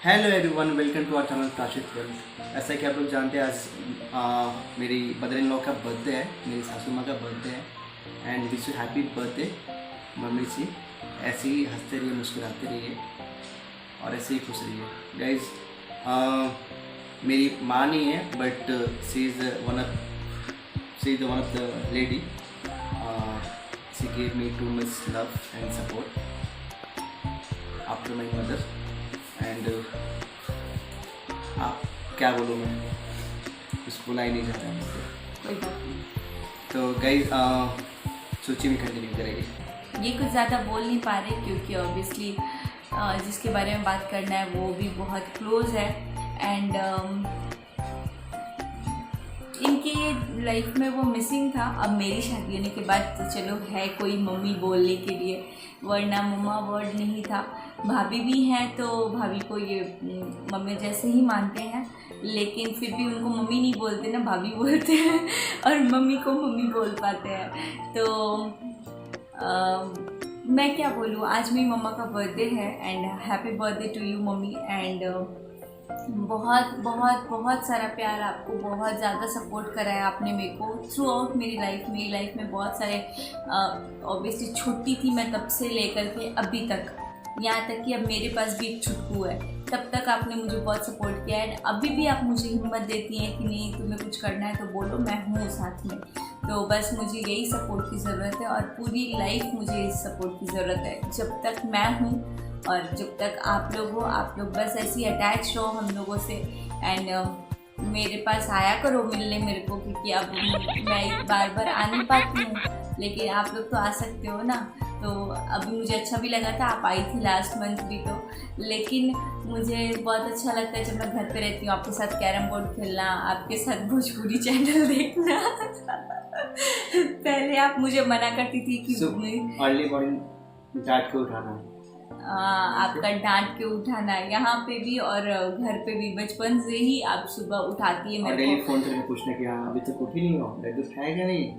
Hello everyone, welcome to our channel Kashif film. ऐसा कि आप लोग जानते हैं आज मेरी मदर इन लॉ का बर्थडे है, मेरी सासू माँ का बर्थडे है। And wish you happy birthday mummy ji. ऐसे ही हंसते रहिए, मुस्कुराते रहिए और ऐसे ही खुश रहिए गाइज। मेरी माँ नहीं है but she is one of the lady. She gave me too much love and support after my mother. And आप क्या बोलूँ मैं, कुछ बोला ही नहीं जाता मुझे। कोई बात नहीं। तो गाइस सूची में कंटिन्यू करेंगे। ये कुछ ज़्यादा बोल नहीं पा रहे क्योंकि ऑब्वियसली जिसके बारे में बात करना है वो भी बहुत क्लोज है। एंड इनके लाइफ में वो मिसिंग था। अब मेरी शादी होने के बाद तो चलो है कोई मम्मी बोलने के लिए, वरना मम्मा वर्ड नहीं था। भाभी भी हैं तो भाभी को ये मम्मी जैसे ही मानते हैं, लेकिन फिर भी उनको मम्मी नहीं बोलते ना, भाभी बोलते हैं और मम्मी को मम्मी बोल पाते हैं। तो मैं क्या बोलूँ, आज मेरी मम्मा का बर्थडे है and happy birthday to you मम्मी। एंड बहुत बहुत बहुत सारा प्यार, आपको बहुत ज़्यादा सपोर्ट करा है आपने मेरे को थ्रू आउट मेरी लाइफ में बहुत सारे। ऑब्वियसली छोटी थी मैं तब से लेकर के अभी तक, यहाँ तक कि अब मेरे पास भी एक छुटकू है, तब तक आपने मुझे बहुत सपोर्ट किया है। अभी भी आप मुझे हिम्मत देती हैं कि नहीं तुम्हें कुछ करना है तो बोलो, मैं हूँ साथ में। तो बस मुझे यही सपोर्ट की ज़रूरत है और पूरी लाइफ मुझे इस सपोर्ट की ज़रूरत है। जब तक मैं हूँ और जब तक आप लोग हो, आप लोग बस ऐसे ही अटैच रहो हम लोगों से। एंड मेरे पास आया करो मिलने मेरे को, क्योंकि अब मैं बार बार आ नहीं पाती हूँ, लेकिन आप लोग तो आ सकते हो ना। तो अभी मुझे अच्छा भी लगा था, आप आई थी लास्ट मंथ भी तो। लेकिन मुझे बहुत अच्छा लगता है जब मैं घर पे रहती हूँ, आपके साथ कैरम बोर्ड खेलना, आपके साथ भोजपुरी चैनल देखना पहले आप मुझे मना करती थी कि अर्ली मॉर्निंग डांट के उठाना, आपका डांट के उठाना यहाँ पे भी और घर पे भी, बचपन से ही आप सुबह उठाती है मेरे को, फोन करके पूछना कि हाँ अभी तक उठी नहीं हो, ब्रेकफास्ट है क्या नहीं।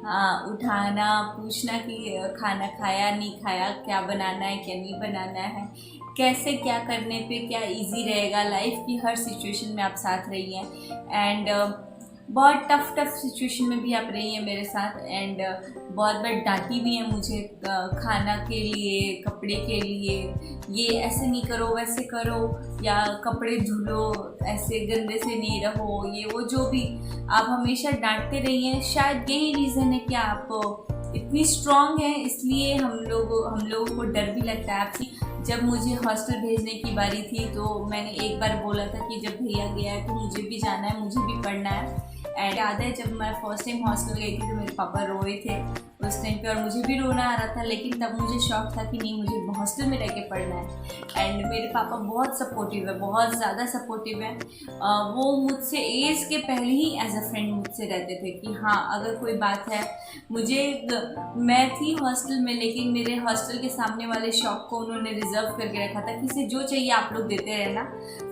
हाँ, उठाना, पूछना कि खाना खाया नहीं खाया, क्या बनाना है क्या नहीं बनाना है, कैसे क्या करने पे क्या इजी रहेगा। लाइफ की हर सिचुएशन में आप साथ रही हैं एंड बहुत टफ सिचुएशन में भी आप रही हैं मेरे साथ। एंड बहुत बार डांटी भी है मुझे खाना के लिए, कपड़े के लिए, ये ऐसे नहीं करो वैसे करो, या कपड़े धुलो, ऐसे गंदे से नहीं रहो, ये वो जो भी आप हमेशा डांटते रही हैं। शायद यही रीज़न है कि आप इतनी स्ट्रांग हैं, इसलिए हम लोगों को डर भी लगता है आपकी। जब मुझे हॉस्टल भेजने की बारी थी तो मैंने एक बार बोला था कि जब भैया गया है तो मुझे भी जाना है, मुझे भी पढ़ना है। एंड याद है जब मैं फर्स्ट टाइम हॉस्टल गई थी तो मेरे पापा रोए थे उस टाइम पे और मुझे भी रोना आ रहा था, लेकिन तब मुझे शौक था कि नहीं मुझे हॉस्टल में रह के पढ़ना है। एंड मेरे पापा बहुत सपोर्टिव है, बहुत ज़्यादा सपोर्टिव है। वो मुझसे एज के पहले ही एज अ फ्रेंड मुझसे रहते थे कि हाँ अगर कोई बात है मैं थी हॉस्टल में, लेकिन मेरे हॉस्टल के सामने वाले शॉप को उन्होंने रिजर्व करके रखा था, किसी जो चाहिए आप लोग देते रहना।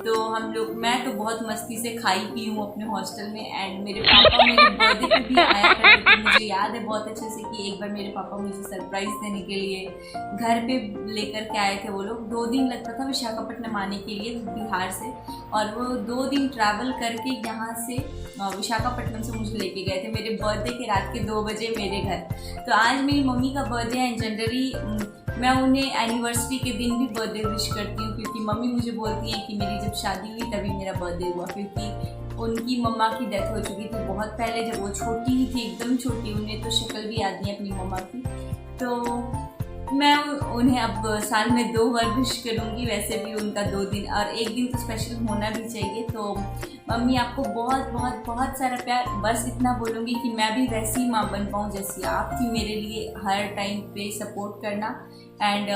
तो मैं तो बहुत मस्ती से खाई पी हूँ अपने हॉस्टल में। एंड मेरे पापा मेरे बर्थडे पे भी आया करते थे, मुझे याद है बहुत अच्छे से कि एक बार मेरे पापा मुझे सरप्राइज़ देने के लिए घर पे लेकर के आए थे। वो लोग 2 दिन लगता था विशाखापट्टनम आने के लिए बिहार से, और वो 2 दिन ट्रैवल करके यहाँ से विशाखापट्टनम से मुझे लेके गए थे मेरे बर्थडे के रात के 2 बजे मेरे घर। तो आज मेरी मम्मी का बर्थडे है। जनरली मैं उन्हें एनिवर्सरी के दिन भी बर्थडे विश करती हूँ, क्योंकि मम्मी मुझे बोलती हैं कि मेरी जब शादी हुई तभी मेरा बर्थडे हुआ, क्योंकि उनकी मम्मा की डेथ हो चुकी थी बहुत पहले, जब वो छोटी ही थी, एकदम छोटी, उन्हें तो शक्ल भी याद नहीं अपनी मम्मा की। तो मैं उन्हें अब साल में 2 बार विश करूँगी, वैसे भी उनका 2 दिन और 1 दिन तो स्पेशल होना भी चाहिए। तो मम्मी आपको बहुत बहुत बहुत सारा प्यार। बस इतना बोलूँगी कि मैं भी वैसी ही माँ बन पाऊँ जैसी आप थी मेरे लिए, हर टाइम पे सपोर्ट करना एंड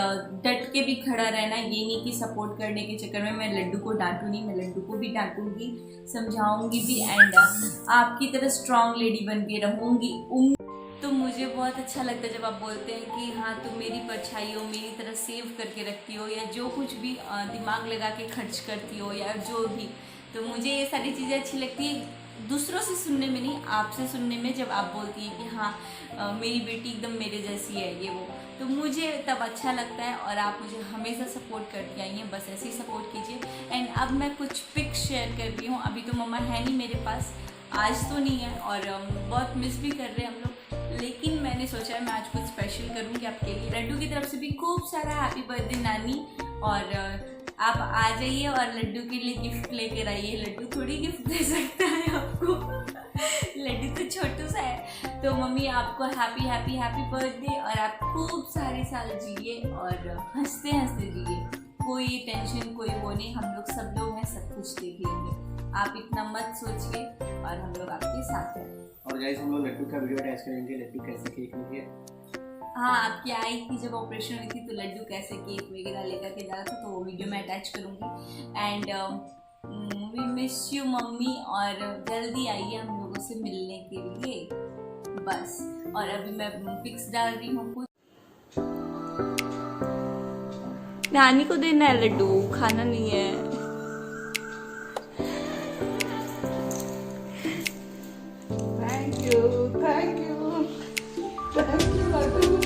डट के भी खड़ा रहना। ये नहीं कि सपोर्ट करने के चक्कर में मैं लड्डू को डांटूँ नहीं, मैं लड्डू को भी डांटूँगी, समझाऊँगी भी एंड आपकी तरह स्ट्रॉन्ग लेडी बन के रहूँगी। तो मुझे बहुत अच्छा लगता है जब आप बोलते हैं कि हाँ तुम मेरी परछाई हो, मेरी तरह सेव करके रखती हो, या जो कुछ भी दिमाग लगा के खर्च करती हो या जो भी। तो मुझे ये सारी चीज़ें अच्छी लगती है, दूसरों से सुनने में नहीं, आपसे सुनने में। जब आप बोलती हैं कि हाँ मेरी बेटी एकदम मेरे जैसी है ये वो, तो मुझे तब अच्छा लगता है। और आप मुझे हमेशा सपोर्ट करती आई हैं, बस ऐसे ही सपोर्ट कीजिए। अब मैं कुछ पिक्स शेयर कर रही हूँ। अभी तो मम्मा है नहीं मेरे पास, आज तो नहीं है और बहुत मिस भी कर रहे हैं हम लोग, लेकिन मैंने सोचा है मैं आज कुछ स्पेशल करूँगी आपके लिए। लड्डू की तरफ से भी खूब सारा हैप्पी बर्थडे नानी, और आप आ जाइए और लड्डू के लिए गिफ्ट लेकर आइए। लड्डू थोड़ी गिफ्ट दे सकता है आपको लड्डू तो छोटू सा है। तो मम्मी आपको हैप्पी हैप्पी हैप्पी बर्थडे, और आप खूब सारे साल जिए और हंसते हंसते जिए, कोई टेंशन कोई वो नहीं, हम लोग सब लोग हैं, सब कुछ देख लेंगे, आप इतना मत सोचिए और हम लोग आपके साथ हैं। और गाइस हम लोग लड्डू का वीडियो अटैच करेंगे, लड्डू कैसे केक लेंगे। हाँ, आपकी आई थी जब ऑपरेशन हुई थी तो लड्डू कैसे केक वगैरह लेकर के जा रहा था, तो वो वीडियो मैं अटैच करूँगी। एंड वी मिस यू मम्मी, और जल्दी आइए हम लोगों से मिलने के लिए बस। और अभी मैं पिक्स डाल रही हूँ कुछ। नानी को देना है लड्डू, खाना नहीं है। Thank you thank you thank you Laddu.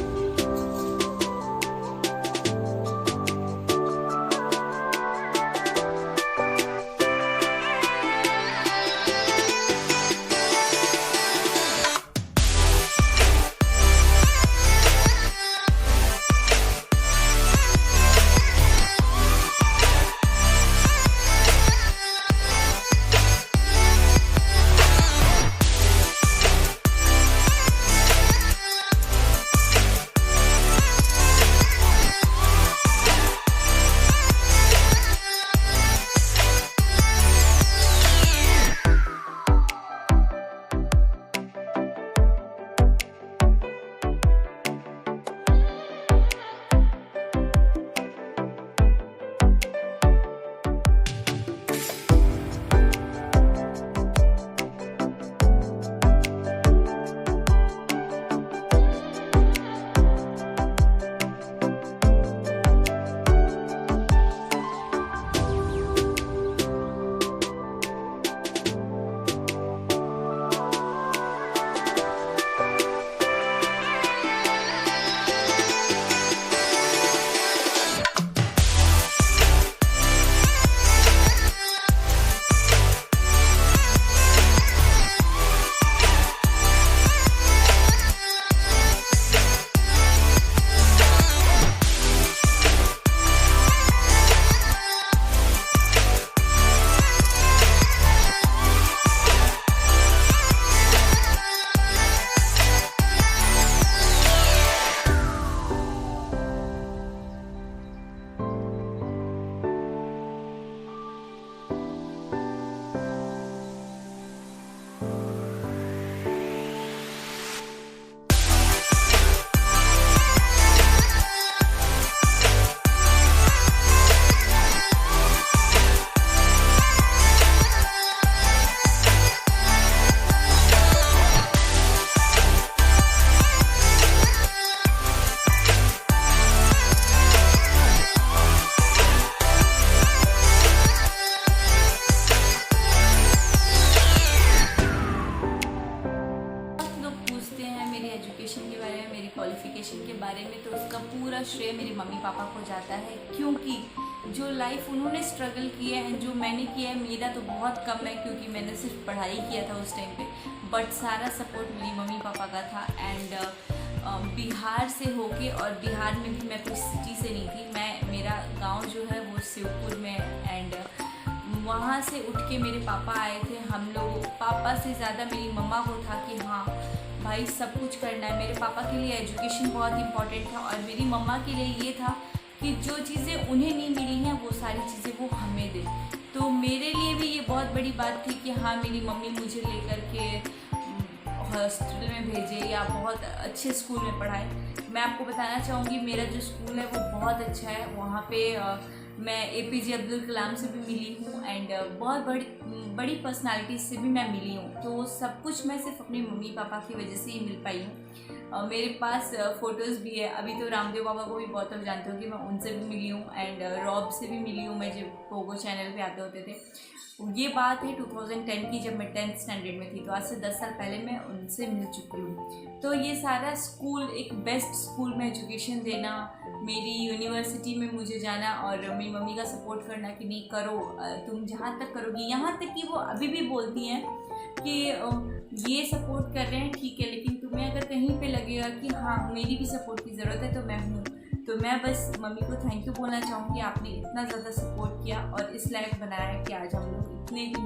Qualification के बारे में, तो उसका पूरा श्रेय मेरे मम्मी पापा को जाता है, क्योंकि जो लाइफ उन्होंने स्ट्रगल किया है, जो मैंने किया है, मेरा तो बहुत कम है क्योंकि मैंने सिर्फ पढ़ाई किया था उस टाइम पे, बट सारा सपोर्ट मेरी मम्मी पापा का था। एंड बिहार से होके, और बिहार में भी मैं कोई सिटी से नहीं थी, मेरा गांव जो है वो शिवपुर में है। एंड वहाँ से उठ के मेरे पापा आए थे। हम लोग, पापा से ज़्यादा मेरी मम्मा को था कि हाँ भाई सब कुछ करना है। मेरे पापा के लिए एजुकेशन बहुत इम्पॉर्टेंट था, और मेरी मम्मा के लिए ये था कि जो चीज़ें उन्हें नहीं मिली हैं वो सारी चीज़ें वो हमें दे। तो मेरे लिए भी ये बहुत बड़ी बात थी कि हाँ मेरी मम्मी मुझे लेकर के हॉस्टल में भेजे या बहुत अच्छे स्कूल में पढ़ाए। मैं आपको बताना चाहूँगी, मेरा जो स्कूल है वो बहुत अच्छा है। वहाँ पे मैं APJ अब्दुल कलाम से भी मिली हूँ, एंड बहुत बड़ी पर्सनालिटी से भी मैं मिली हूँ। तो सब कुछ मैं सिर्फ अपने मम्मी पापा की वजह से ही मिल पाई हूँ। मेरे पास फ़ोटोज़ भी है। अभी तो रामदेव बाबा को भी बहुत लोग जानते हो कि मैं उनसे भी मिली हूँ एंड रॉब से भी मिली हूँ, मैं जब पोगो चैनल पे आते होते थे। ये बात है 2010 की, जब मैं 10th स्टैंडर्ड में थी, तो आज से 10 साल पहले मैं उनसे मिल चुकी हूँ। तो ये सारा स्कूल, एक बेस्ट स्कूल में एजुकेशन देना, मेरी यूनिवर्सिटी में मुझे जाना और मेरी मम्मी का सपोर्ट करना कि नहीं करो, तुम जहाँ तक करोगी, यहाँ तक कि वो अभी भी बोलती हैं कि ये सपोर्ट कर रहे हैं ठीक है, लेकिन तुम्हें अगर कहीं पे लगेगा कि हाँ मेरी भी सपोर्ट की ज़रूरत है तो मैं हूँ। तो मैं बस मम्मी को थैंक यू बोलना चाहूँगी, आपने इतना ज़्यादा सपोर्ट किया और इस लायक बनाया कि आज हम लोग इतने